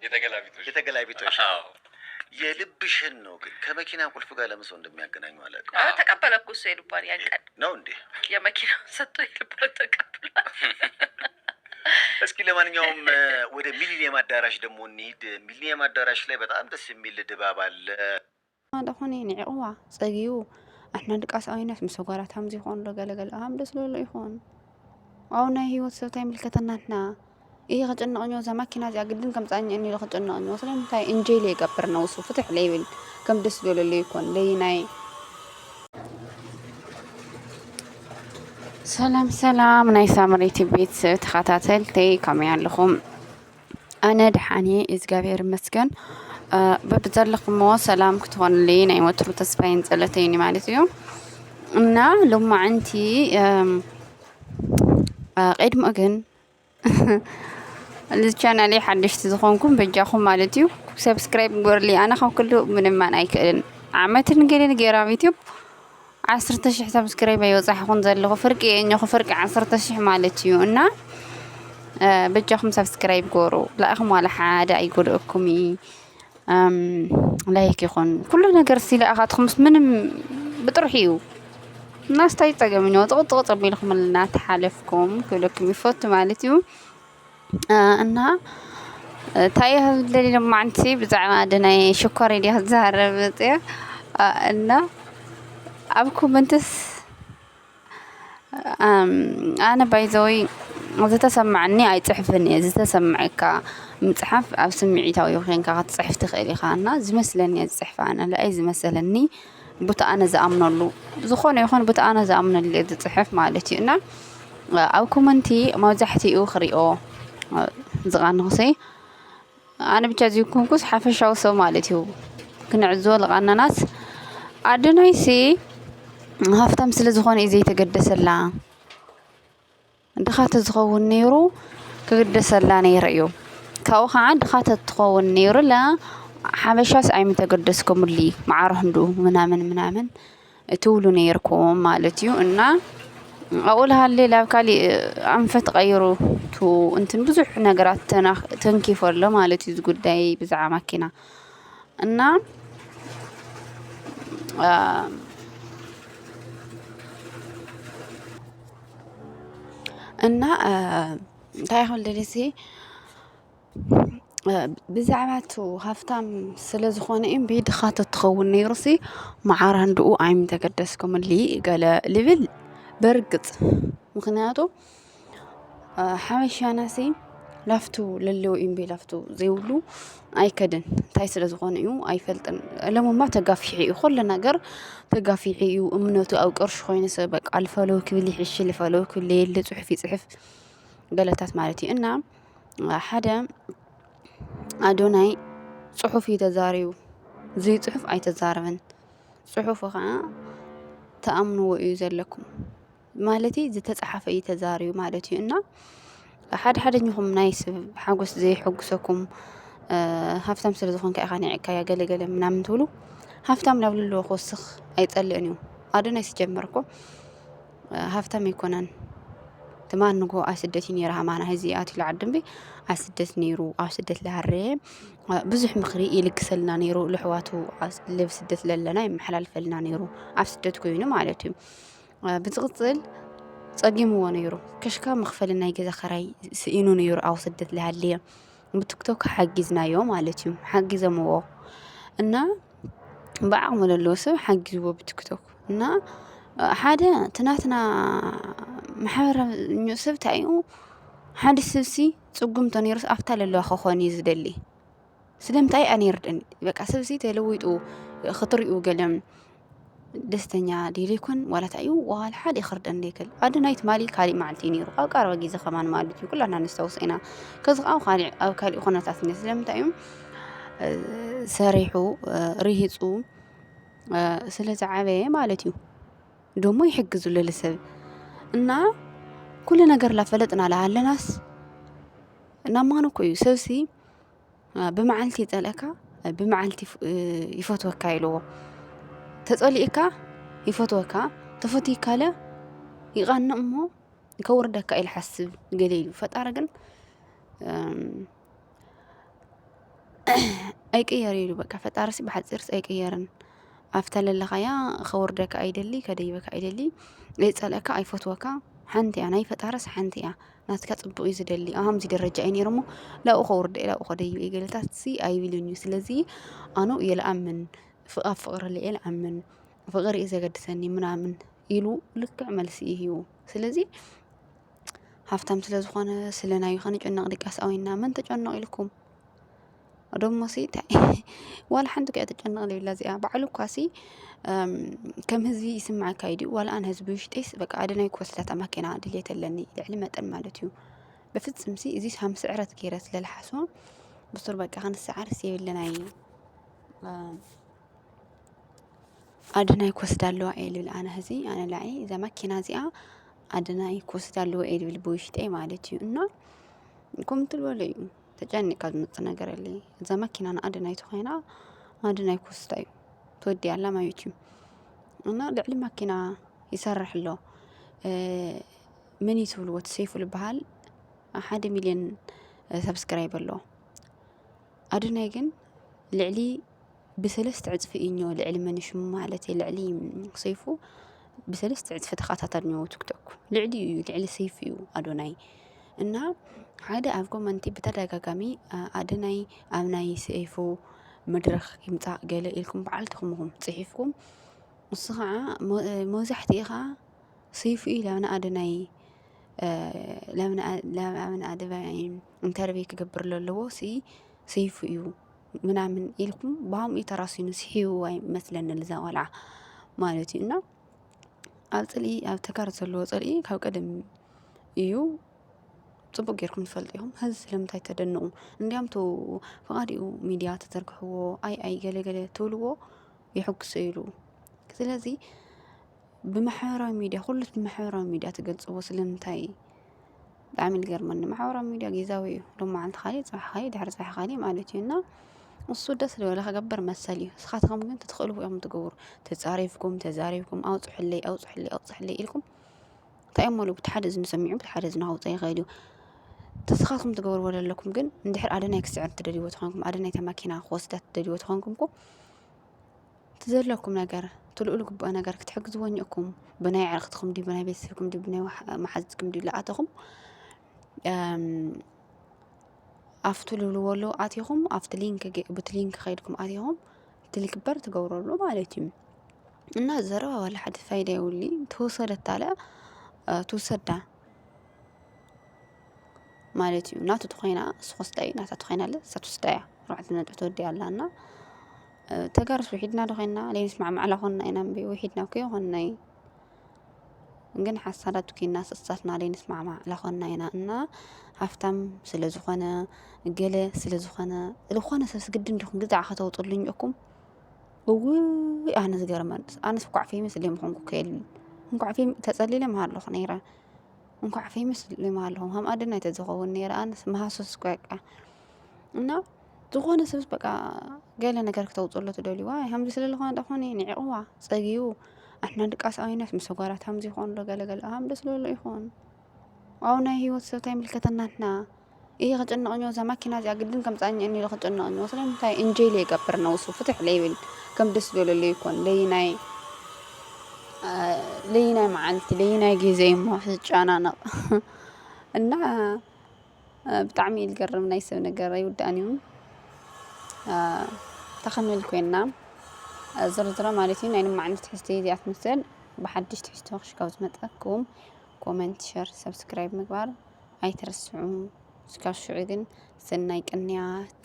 የተገላቢጦሽ የልብሽን ነው ግን ከመኪና ቁልፍ ጋር ለምሰው እንደሚያገናኙ አላውቅ። ተቀበለ እኮ እሱ የልቧን ያን ቀን ነው እንዴ? የመኪናው ሰጥቶ የልቧን ተቀብሏል። እስኪ ለማንኛውም ወደ ሚሊኒየም አዳራሽ ደግሞ እንሂድ። ሚሊኒየም አዳራሽ ላይ በጣም ደስ የሚል ድባብ አለ። دخوني نعقوا صقيو احنا دقاس ايناس مسوغارات همزي يخون لقلقل اهم دس لولو يخون او ناي هيوت سوتاي ملكتنا احنا ايه خجنقنيو ذا ماكينه زي قدن كم صاني اني خجنقنيو سلام تاي انجيلي يقبرنا وسو فتح ليبل كم دس لولو يكون لي ناي سلام ناي سامريتي بيت تخاتاتلتي كاميان لكم انا دحاني ازغابير مسكن ببزلكم سلام كتون لي ناي وترو تسفاين صلتيني مالتيو እና ሎማዓንቲ قدم اجن الچانالي حدشت زخونكم بجاكم مالتيو سبسكرايب غورلي انا خو كله من ما نايكن عمت نغير نغير يوتيوب 10000 سبسكرايب يوصحكم زلخو فرق انو فرق 10000 مالتيو እና بجاكم سبسكرايب غورو لاخم ولا حاجه يقولكم لايك يكون كل ነገር ሲላ አኻትኩም ምንም بتروحيو الناس تايتقمنو طقطق بيلكم لنا تحالفكم كلكم يفوت مالتيو እና ታይህ ለሌላ ማንቺ ብዛዕማ ደናይ ሽኮር ይዲ ዝሃረብጥ እና ኣብ ኮመንትስ أنا بايزوي زتسمعني أي تحفني زتسمعك متحف أو سمعيته ويخين كات صحف تخيلي خانة زمثلني الصحف أنا لا أي زمثلني بطا أنا زأمن له زخون يخون بطا أنا زأمن اللي تصحف مالتي إنه أو كومنتي ما زحتي أخري أو زغان نصي أنا بتجازيكم كوس حفش أو سو مالتي كنا عزول غانا ناس عدنا يسي هفتم سل زخون إزاي تقدس الله دخات زخون نيرو كقدس الله نيريو كاو خان دخات تخون نيرو لا حبشاس أي متقدسكم اللي معرهندو منامن تولو نيركم مالتيو إنه أقولها اللي لا كالي أنفت غيرو تو أنتن بزح نجارات تنكيف ولا مالتي تقول داي بزع ماكينة إنه إنه تايخل درسي بزعماتو هفتام سلازخونه إن بيد خاطر تخون نيرسي معرهندو أي متقدسكم اللي قال ليفل برقط مخناتو حمشاناسي لافتو للو إمبي لافتو زيولو أي كدن تايسل زغونيو أي فلتن لما ما تقافيعي كل نجر تقافيعي وأمنته أو قرش خوين سبق الفلو كبلي حش الفلو كل اللي صحفي صحف قالتات مالتي إنه حدا أدوناي صحفي تزاريو زي صحف أي تزاربن صحف خا تأمنوا ويزلكم مالتي زي تصحف أي تزاريو مالتي إنه حد منهم نايس حقوس زي حقوسكم هفتم سلزخون كأخاني عكايا قال منام تولو هفتم لو للو خوسخ أي تقلقنيو أدوناي سجمركو هفتم يكونن تمان نقو أسدتي نيرها معنا هزي آتي لعدن بي أسدت نيرو أسدت لها الرئيم بزح مخري يلقسلنا نيرو لحواتو اللي بسدت للنا محلال فلنا نيرو أسدت كوينو مالتي بتغطل صقيمو نيرو كشكا مخفلنا يجي خراي سئينو نيرو أو سدت لها اللي بتكتوك حجزنا يوم مالتي حجز مو إنه بعمل اللوسو حجزوا بتكتوك إنه حدا تناتنا محبر نيوسف تايو حد سبسي صقم تنيرس أفتل الله خوني زدلي سلم تاي أنيردن بقى سبسي تلويتو خطريو قلم دستنيا ديليكون ولا تايو وهال حد يخردن ديكل هذا نايت مالي كالي معلتي نيرو أو قارب جيزة كمان مالتي كلنا نستوصينا كذا أو خالي أو كالي خنا تاسني سلم تايو سريحو ريهيصو سلة عابية مالتيو دومو يحجزوا للسب እና كل ነገር ላፈለጥና ለሃለናስ እና ማኑ ኮዩ ሰብሲ በመዓልቲ ጠለካ በመዓልቲ ይፈትወካ ኢልዎ ተጸሊእካ ይፈትወካ ተፈቲ ካለ ይቃን እሞ ከወርደካ ኢል ሐስብ ገሌሉ ፈጣረ ግን ኣይቅየር ኢሉ በቃ ፈጣሪሲ ብሓፂርስ ኣይቅየርን ኣብታ ለለኻያ ኸወርደካ ኣይደሊ ከደይበካ ኣይደሊ ኣይፀልአካ ኣይፈትወካ ሓንቲ እያ ናይ ፈጣሪስ ሓንቲ እያ ናትካ ፅቡቅ እዩ ዝደሊ ኣብ ከምዚ ደረጃ እዩ ነይሩ እሞ ላብኡ ኸወርደ እየ ላብኡ ኸደይብ እየ ገለታት ኣይብልን እዩ ስለዚ ኣነ እየ ልኣምን ኣብ ፍቕሪ እየ ልኣምን ፍቕሪ እዩ ዘገድሰኒ ምናምን ኢሉ ልክዕ መልሲ ይህቡ ስለዚ ሃፍታም ስለ ዝኾነ ስለ ናዩ ኸንጨነቕ ድቃስ ኣወይና መን ተጨነቕ ኢልኩም ደሞሲ ዋላ ሓንቲ ከ ተጨነቕ ለይላ እዚኣ ባዕሉ ኳሲ ከም ህዝቢ ይስማዓካ ኢድዩ ዋላ ኣነ ህዝቢ ውሽጢስ በቃ ኣደናይ ክወስዳታ ማኪና ድልየት ኣለኒ ልዕሊ መጠን ማለት እዩ በፍፅምሲ እዚ ሃምሲ ዕረት ገይረ ስለልሓስቦ ብሱር በቃ ክንሰዓርስ የብለናይ ኣደናይ ክወስዳ ኣለዋ እየ ልብል ኣነ ህዚ ኣነ ላዒ እዛ ማኪና እዚኣ ኣደናይ ክወስዳ ኣለዋ እየ ልብል ብውሽጠይ ማለት እዩ እና ከምኡ ትልበሎ እዩ ተጨኒቕካ ዝመፅእ ነገር የለ እዛ ማኪና ንኣደናይ ተኾይና ኣደናይ ክወስዳ እዩ ትወዲ ኣላ ማለት እዩ እና ልዕሊ ማኪና ይሰርሕ ኣሎ ምን ይትብልዎ ሰይፉ ዝበሃል 1,000,000 ሰብስክራይብ ኣለዎ ኣደናይ ግን ልዕሊ ብሰለስተ ዕፅፊ እኞ ልዕሊ መን ሽሙ ማለት እዩ ልዕሊ ሰይፉ ብሰለስተ ዕፅፊ ተኸታታሊ ነው ቲክቶክ ልዕሊ እዩ ልዕሊ ሰይፉ እዩ ኣዶናይ እና ሓደ ኣብ ኮመንቲ ብተደጋጋሚ ኣደናይ ኣብ ናይ ሰይፉ መድረኽ ይምፃእ ገለ ኢልኩም በዓልትኹምኹም ፅሒፍኩም ንሱ ከዓ መብዛሕትኡ ከዓ ሰይፉ እዩ ላብና ኣደናይ ላብና ኣደናይ ኢንተርቪው ክገብር ዘለዎ ሰይፉ እዩ ምናምን ኢልኩም ብሃምኡ ተራሲኑ ስሒው ኣይመስለኒ ልዛ ቆልዓ ማለት እዩ እና ኣብ ፅልኢ ኣብ ተጋር ዘለዎ ፅልኢ ካብ ቀደም እዩ ፅቡቅ ጌርኩም ትፈልጡ ኢኹም ሕዚ ስለምንታይ ተደንቑ እንዲያምቱ ፍቓዲኡ ሚድያ ተዘርግሕዎ ኣይ ገለገለ ትብልዎ ይሕግሶ ኢሉ ስለዚ ብማሕበራዊ ሚድያ ኩሉስ ብማሕበራዊ ሚድያ ትገልፅዎ ስለምንታይ ብጣዕሚ ዝገርመኒ ማሕበራዊ ሚድያ ጊዜያዊ እዩ ሎም መዓልቲ ካሊእ ፅባሕ ካሊእ ድሕሪ ፅባሕ ካሊእ ማለት እዩ እና እሱ ደስ ዝበለ ክገብር መሰል እዩ ንስኻትኩም ግን ትትኽእልዎ ኢኹም ትገብሩ ተዛሪብኩም ኣውፅሕለይ ኢልኩም እንታይ እሞ ሉ ብትሓደ ዝንሰሚዑ ብትሓደ ዝናውፀ ይኸይድ እዩ ተስኻትኩም ትገብርዎ ዘለኩም ግን እንድሕር ኣደናይ ክስዕር ትደልይዎ ተኾንኩም ኣደናይ ተማኪና ክወስዳ ትደልይዎ ተኾንኩም እኮ ትዘለኩም ነገር ትልኡሉ ግቡእ ነገር ክትሕግዝዎ እኒአኩም ብናይ ዕርኽትኩም ዲ ብናይ ቤተሰብኩም ዲ ብናይ ማሓዝትኩም ዲ ለኣተኹም ኣፍቱ ልብልዎ ኣለዉ ኣትኹም ኣብቲ ሊንክ ኸይድኩም ኣትኹም ትልክበር ትገብረሉ ማለት እዩ እና ዘረባ ዋላ ሓደ ፋይዳ የውሊ ተወሰደት ኣለ ትውሰዳ ማለት እዩ ናቱ ተኾይና ስኾስዳ እዩ ናታ ተኾይና ኣለ ሳትወስዳ እያ ርባዕተ ነጥቢ ተወዲ ኣላ እና ተጋርስ ውሒድና ዶኾይና ለይንስማዕ ማዕላ ኾንና ኢና እምበ ውሒድና እኮ ይኾንና ግን ሓሳዳቱ ኪና ስሳትና ለይንስማዕ ማዕላ ኾንና ኢና እና ሃፍታም ስለ ዝኾነ ገለ ስለ ዝኾነ ዝኾነ ሰብ ስግድን ዲኹም ግዛዕ ከተውፅሉኝ እኩም እውይ ኣነ ዝገርመን ኣነስ ኳዕ ፌመስ ለምኾንኩ ከየል እንኳዕ ፌም ተጸሊለ መሃለኹ ነይረ እንኳዕ ፌመስ ለመሃለኹም ከም ኣደናይ ተዝኸውን ነይረ ኣነስ መሃሶስ በቃ እና ዝኾነ ሰብስ በቃ ገለ ነገር ክተውፅሎ ትደልይዋ ከምዚ ስለ ዝኾነ ደኾነ ንዕቕዋ ፀጊዩ ኣሕና ድቃስ ኣዊናት ምስ ጓራት ከምዚ ይኾን ዶ ገለገለ ሃም ደስ ለሎ ይኾን ኣው ናይ ህይወት ሰብ ታይ ምልከተናትና ይሄ ከጨነቕኞ እዛ ማኪና እዚኣ ግድን ከምፃኝ እኒ ኢሉ ከጨነቕኞ ስለምንታይ እንጀይ ለይገብር ነው እሱ ፍትሕ ለይብል ከም ደስ ዝበለሉ ይኮን ለይናይ መዓልቲ ለይናይ ጊዜ እሞ ዝጨናነቕ እና ብጣዕሚ እዩ ዝገርም ናይ ሰብ ነገር ይውዳእን እዩ ተኸምል ኮይና ዝርዝረ ማለት እዩ ናይ ንማዕነት ትሕዝቶ እዚኣ ትምስል ብሓድሽ ትሕዝቶ ክሽካብ ዝመፀኩም ኮመንት ሸር ሰብስክራይብ ምግባር ኣይትርስዑ እስካብ ሽዑ ግን ሰናይ ቅንያት